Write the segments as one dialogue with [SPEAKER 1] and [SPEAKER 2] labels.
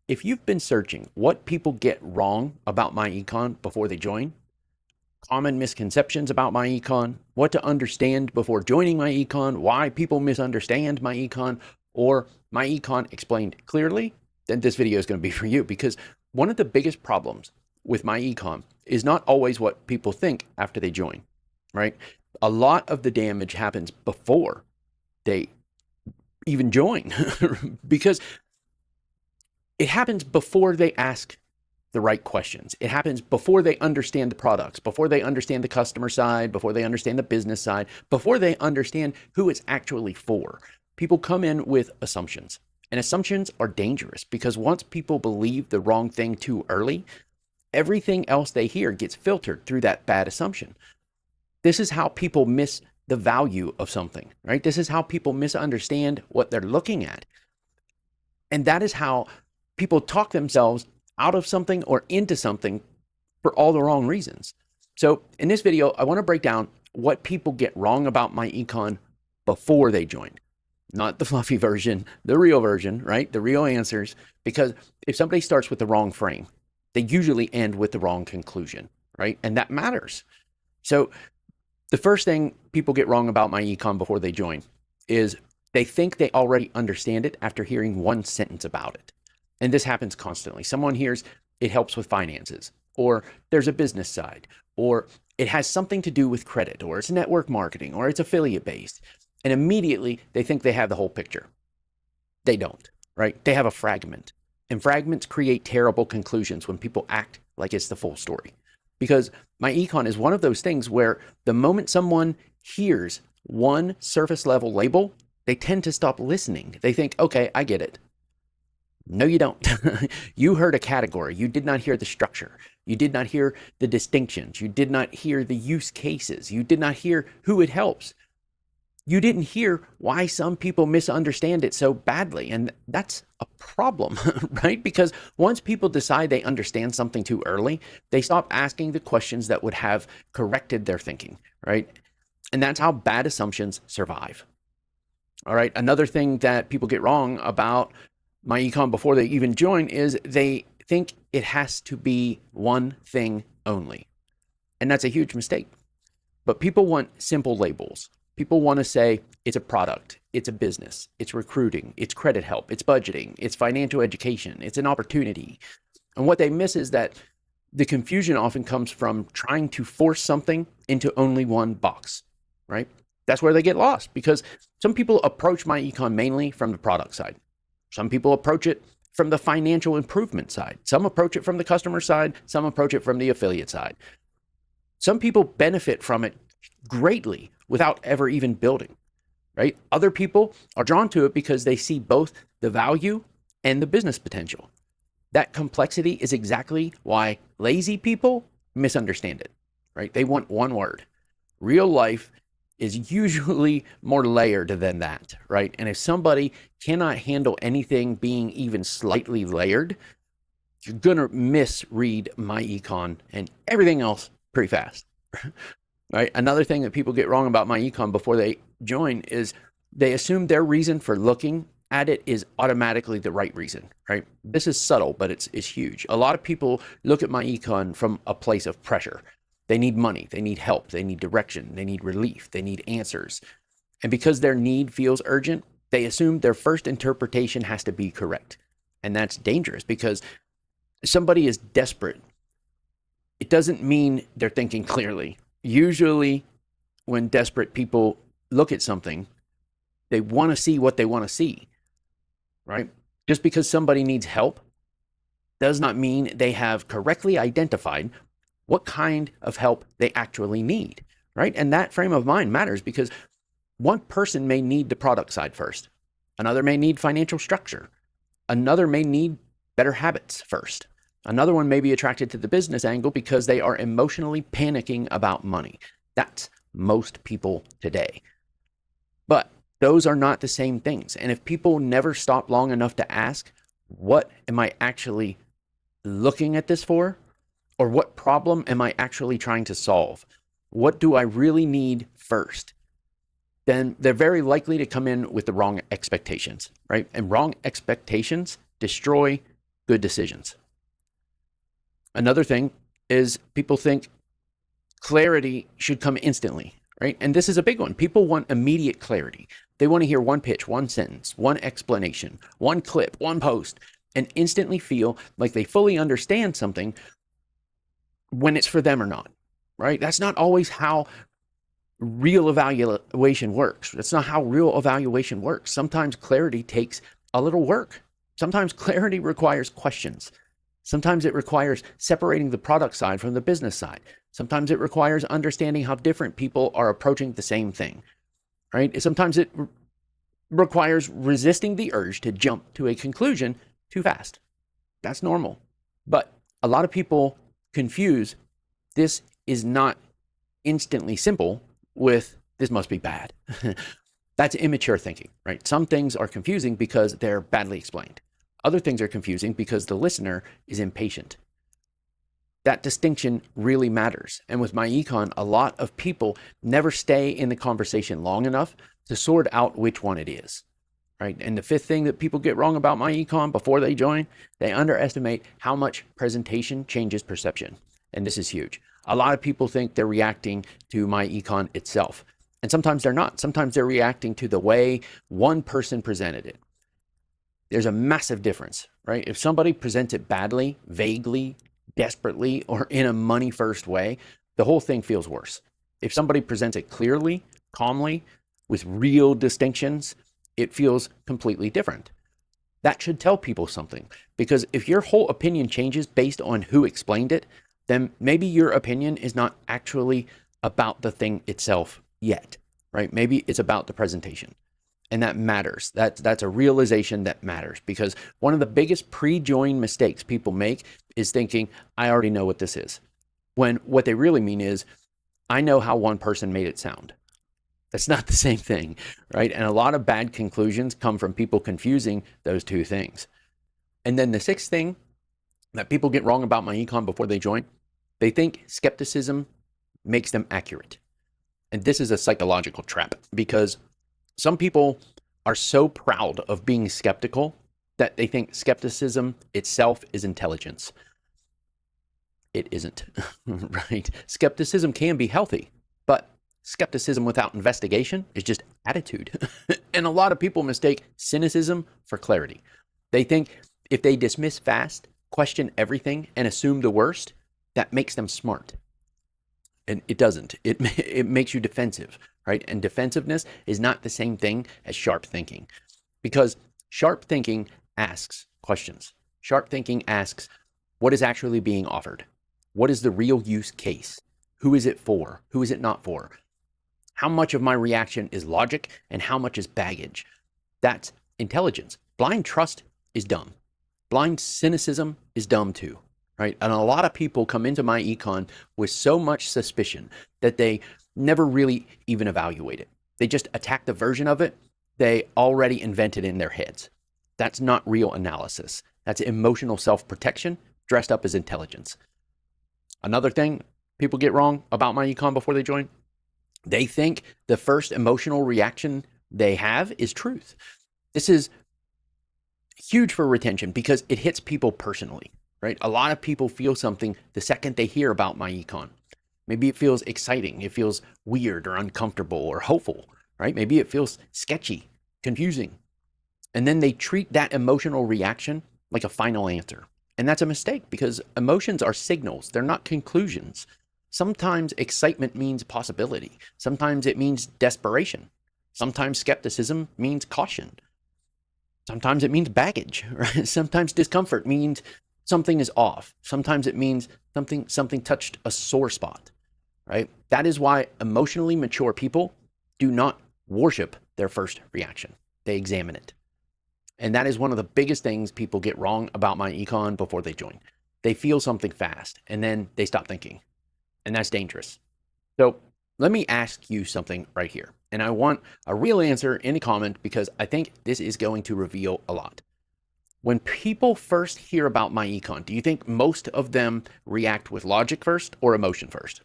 [SPEAKER 1] If you've been searching what people get wrong about myEcon before they join, common misconceptions about myEcon, what to understand before joining myEcon, why people misunderstand myEcon, or myEcon explained clearly, then this video is going to be for you, because one of the biggest problems with myEcon is not always what people think after they join, right? A lot of the damage happens before they even join because it happens before they ask the right questions. It happens before they understand the products, before they understand the customer side, before they understand the business side, before they understand who it's actually for. People come in with assumptions, and assumptions are dangerous because once people believe the wrong thing too early, everything else they hear gets filtered through that bad assumption. This is how people miss the value of something, right? This is how people misunderstand what they're looking at. And that is how people talk themselves out of something or into something for all the wrong reasons. So in this video, I want to break down what people get wrong about myEcon before they join. Not the fluffy version, the real version, right? The real answers. Because if somebody starts with the wrong frame, they usually end with the wrong conclusion, right? And that matters. So the first thing people get wrong about myEcon before they join is they think they already understand it after hearing one sentence about it. And this happens constantly. Someone hears it helps with finances, or there's a business side, or it has something to do with credit, or it's network marketing, or it's affiliate based. And immediately they think they have the whole picture. They don't, right? They have a fragment. And fragments create terrible conclusions when people act like it's the full story. Because myEcon is one of those things where the moment someone hears one surface level label, they tend to stop listening. They think, okay, I get it. No, you don't. You heard a category. You did not hear the structure. You did not hear the distinctions. You did not hear the use cases. You did not hear who it helps. You didn't hear why some people misunderstand it so badly. And that's a problem, right? Because once people decide they understand something too early, they stop asking the questions that would have corrected their thinking, right? And that's how bad assumptions survive. All right. Another thing that people get wrong about myEcon before they even join is they think it has to be one thing only. And that's a huge mistake. But people want simple labels. People want to say it's a product, it's a business, it's recruiting, it's credit help, it's budgeting, it's financial education, it's an opportunity. And what they miss is that the confusion often comes from trying to force something into only one box, right? That's where they get lost, because some people approach myEcon mainly from the product side. Some people approach it from the financial improvement side. Some approach it from the customer side. Some approach it from the affiliate side. Some people benefit from it greatly without ever even building, right? Other people are drawn to it because they see both the value and the business potential. That complexity is exactly why lazy people misunderstand it, right? They want one word. Real life is usually more layered than that, right? And if somebody cannot handle anything being even slightly layered, you're gonna misread myEcon and everything else pretty fast, right? Another thing that people get wrong about myEcon before they join is they assume their reason for looking at it is automatically the right reason, right? This is subtle, but it's huge. A lot of people look at myEcon from a place of pressure. They need money, they need help, they need direction, they need relief, they need answers. And because their need feels urgent, they assume their first interpretation has to be correct. And that's dangerous because somebody is desperate. It doesn't mean they're thinking clearly. Usually, when desperate people look at something, they want to see what they want to see, right? Just because somebody needs help does not mean they have correctly identified what kind of help they actually need, right? And that frame of mind matters because one person may need the product side first. Another may need financial structure. Another may need better habits first. Another one may be attracted to the business angle because they are emotionally panicking about money. That's most people today. But those are not the same things. And if people never stop long enough to ask, what am I actually looking at this for? Or what problem am I actually trying to solve? What do I really need first? Then they're very likely to come in with the wrong expectations, right? And wrong expectations destroy good decisions. Another thing is people think clarity should come instantly, right? And this is a big one. People want immediate clarity. They want to hear one pitch, one sentence, one explanation, one clip, one post, and instantly feel like they fully understand something when it's for them or not, right? That's not always how real evaluation works. That's not how real evaluation works. Sometimes clarity takes a little work. Sometimes clarity requires questions. Sometimes it requires separating the product side from the business side. Sometimes it requires understanding how different people are approaching the same thing, right? Sometimes it requires resisting the urge to jump to a conclusion too fast. That's normal. But a lot of people confuse this is not instantly simple with this must be bad. That's immature thinking, right? Some things are confusing because they're badly explained. Other things are confusing because the listener is impatient. That distinction really matters. And with myEcon, a lot of people never stay in the conversation long enough to sort out which one it is, right? And the fifth thing that people get wrong about myEcon before they join, they underestimate how much presentation changes perception. And this is huge. A lot of people think they're reacting to myEcon itself. And sometimes they're not. Sometimes they're reacting to the way one person presented it. There's a massive difference, right? If somebody presents it badly, vaguely, desperately, or in a money-first way, the whole thing feels worse. If somebody presents it clearly, calmly, with real distinctions, it feels completely different. That should tell people something, because if your whole opinion changes based on who explained it, then maybe your opinion is not actually about the thing itself yet, right? Maybe it's about the presentation. And that matters. That's a realization that matters, because one of the biggest pre-join mistakes people make is thinking, I already know what this is. When what they really mean is, I know how one person made it sound. That's not the same thing, right? And a lot of bad conclusions come from people confusing those two things. And then the sixth thing that people get wrong about myEcon before they join, they think skepticism makes them accurate. And this is a psychological trap, because some people are so proud of being skeptical that they think skepticism itself is intelligence. It isn't, right? Skepticism can be healthy, but skepticism without investigation is just attitude. And a lot of people mistake cynicism for clarity. They think if they dismiss fast, question everything, and assume the worst, that makes them smart. And it doesn't. It makes you defensive, right? And defensiveness is not the same thing as sharp thinking, because sharp thinking asks questions. Sharp thinking asks, what is actually being offered? What is the real use case? Who is it for? Who is it not for? How much of my reaction is logic and how much is baggage? That's intelligence. Blind trust is dumb. Blind cynicism is dumb too. Right? And a lot of people come into myEcon with so much suspicion that they never really even evaluate it. They just attack the version of it they already invented in their heads. That's not real analysis. That's emotional self-protection dressed up as intelligence. Another thing people get wrong about myEcon before they join, they think the first emotional reaction they have is truth. This is huge for retention because it hits people personally. Right? A lot of people feel something the second they hear about myEcon. Maybe it feels exciting, it feels weird or uncomfortable or hopeful, right? Maybe it feels sketchy, confusing. And then they treat that emotional reaction like a final answer. And that's a mistake, because emotions are signals, they're not conclusions. Sometimes excitement means possibility. Sometimes it means desperation. Sometimes skepticism means caution. Sometimes it means baggage, right? Sometimes discomfort means something is off. Sometimes it means something touched a sore spot, right? That is why emotionally mature people do not worship their first reaction. They examine it. And that is one of the biggest things people get wrong about myEcon before they join. They feel something fast and then they stop thinking. And that's dangerous. So let me ask you something right here. And I want a real answer in the comment, because I think this is going to reveal a lot. When people first hear about myEcon, do you think most of them react with logic first or emotion first?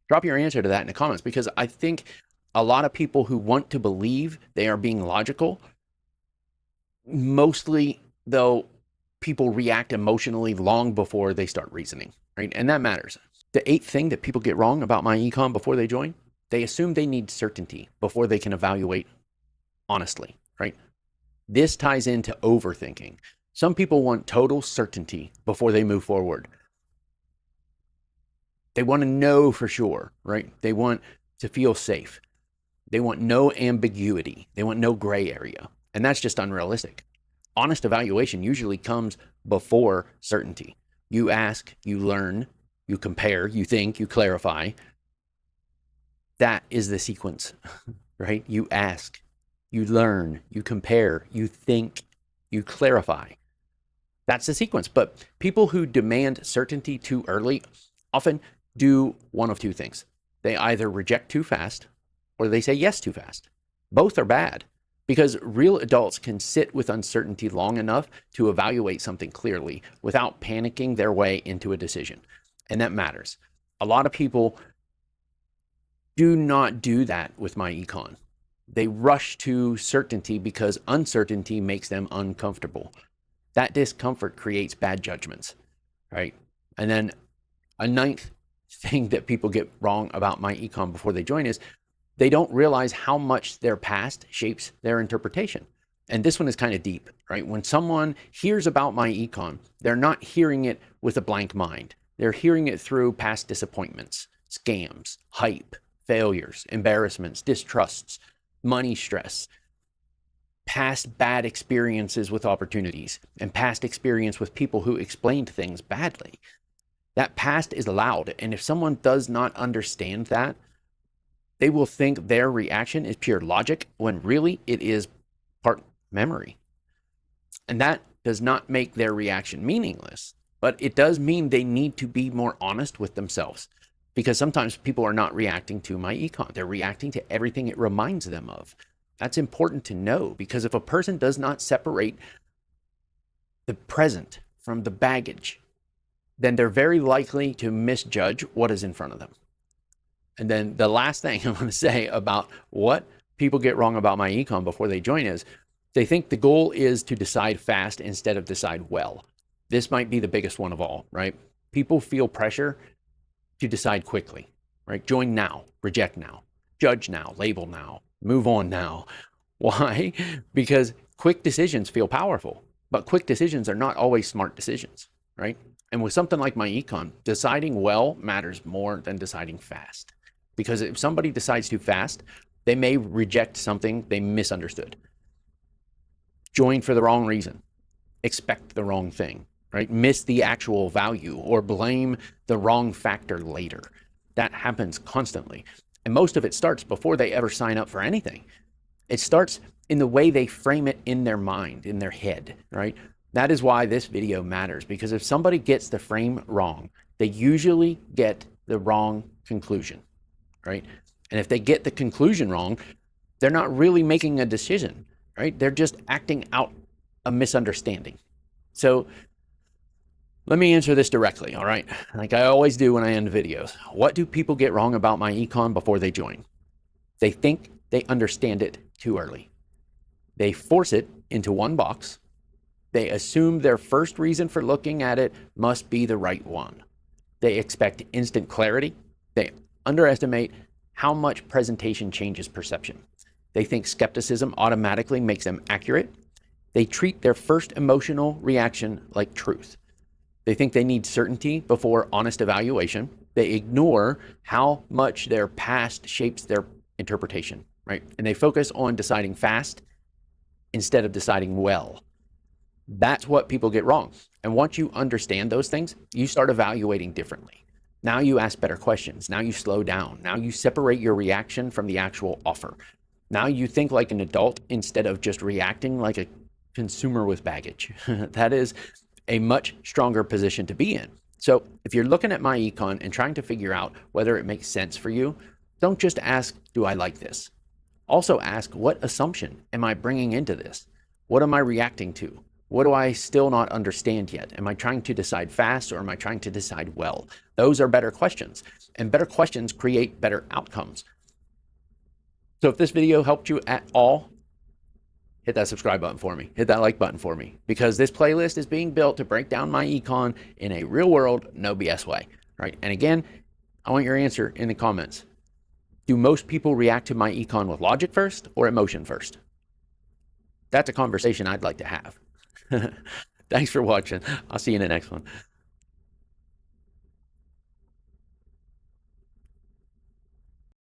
[SPEAKER 1] Drop your answer to that in the comments, because I think a lot of people who want to believe they are being logical, mostly though, people react emotionally long before they start reasoning, right? And that matters. The eighth thing that people get wrong about myEcon before they join, they assume they need certainty before they can evaluate honestly, right? This ties into overthinking. Some people want total certainty before they move forward. They want to know for sure, right? They want to feel safe. They want no ambiguity. They want no gray area. And that's just unrealistic. Honest evaluation usually comes before certainty. You ask, you learn, you compare, you think, you clarify. That is the sequence, right? You ask, you learn, you compare, you think, you clarify. That's the sequence. But people who demand certainty too early often do one of two things. They either reject too fast or they say yes too fast. Both are bad because real adults can sit with uncertainty long enough to evaluate something clearly without panicking their way into a decision. And that matters. A lot of people do not do that with myEcon. They rush to certainty because uncertainty makes them uncomfortable. That discomfort creates bad judgments, right? And then a ninth thing that people get wrong about myEcon before they join is they don't realize how much their past shapes their interpretation. And this one is kind of deep, right? When someone hears about myEcon, they're not hearing it with a blank mind. They're hearing it through past disappointments, scams, hype, failures, embarrassments, distrusts, money stress, past bad experiences with opportunities, and past experience with people who explained things badly. That past is loud, and if someone does not understand that, they will think their reaction is pure logic when really it is part memory. And that does not make their reaction meaningless, but it does mean they need to be more honest with themselves, because sometimes people are not reacting to myEcon. They're reacting to everything it reminds them of. That's important to know, because if a person does not separate the present from the baggage, then they're very likely to misjudge what is in front of them. And then the last thing I want to say about what people get wrong about myEcon before they join is they think the goal is to decide fast instead of decide well. This might be the biggest one of all, right? People feel pressure to decide quickly, right? Join now, reject now, judge now, label now, move on now. Why? Because quick decisions feel powerful, but quick decisions are not always smart decisions, right? And with something like myEcon, deciding well matters more than deciding fast. Because if somebody decides too fast, they may reject something they misunderstood, join for the wrong reason, expect the wrong thing, right? Miss the actual value or blame the wrong factor later. That happens constantly. And most of it starts before they ever sign up for anything. It starts in the way they frame it in their mind, in their head, right? That is why this video matters, because if somebody gets the frame wrong, they usually get the wrong conclusion, right? And if they get the conclusion wrong, they're not really making a decision, right? They're just acting out a misunderstanding. So let me answer this directly, all right? Like I always do when I end videos. What do people get wrong about myEcon before they join? They think they understand it too early. They force it into one box. They assume their first reason for looking at it must be the right one. They expect instant clarity. They underestimate how much presentation changes perception. They think skepticism automatically makes them accurate. They treat their first emotional reaction like truth. They think they need certainty before honest evaluation. They ignore how much their past shapes their interpretation, right? And they focus on deciding fast instead of deciding well. That's what people get wrong. And once you understand those things, you start evaluating differently. Now you ask better questions. Now you slow down. Now you separate your reaction from the actual offer. Now you think like an adult instead of just reacting like a consumer with baggage. That is a much stronger position to be in. So if you're looking at myEcon and trying to figure out whether it makes sense for you, don't just ask, do I like this? Also ask, what assumption am I bringing into this? What am I reacting to? What do I still not understand yet? Am I trying to decide fast or am I trying to decide well? Those are better questions, and better questions create better outcomes. So if this video helped you at all, hit that subscribe button for me. Hit that like button for me, because this playlist is being built to break down my econ in a real world, no BS way, right? And again, I want your answer in the comments. Do most people react to my econ with logic first or emotion first? That's a conversation I'd like to have. Thanks for watching. I'll see you in the next one.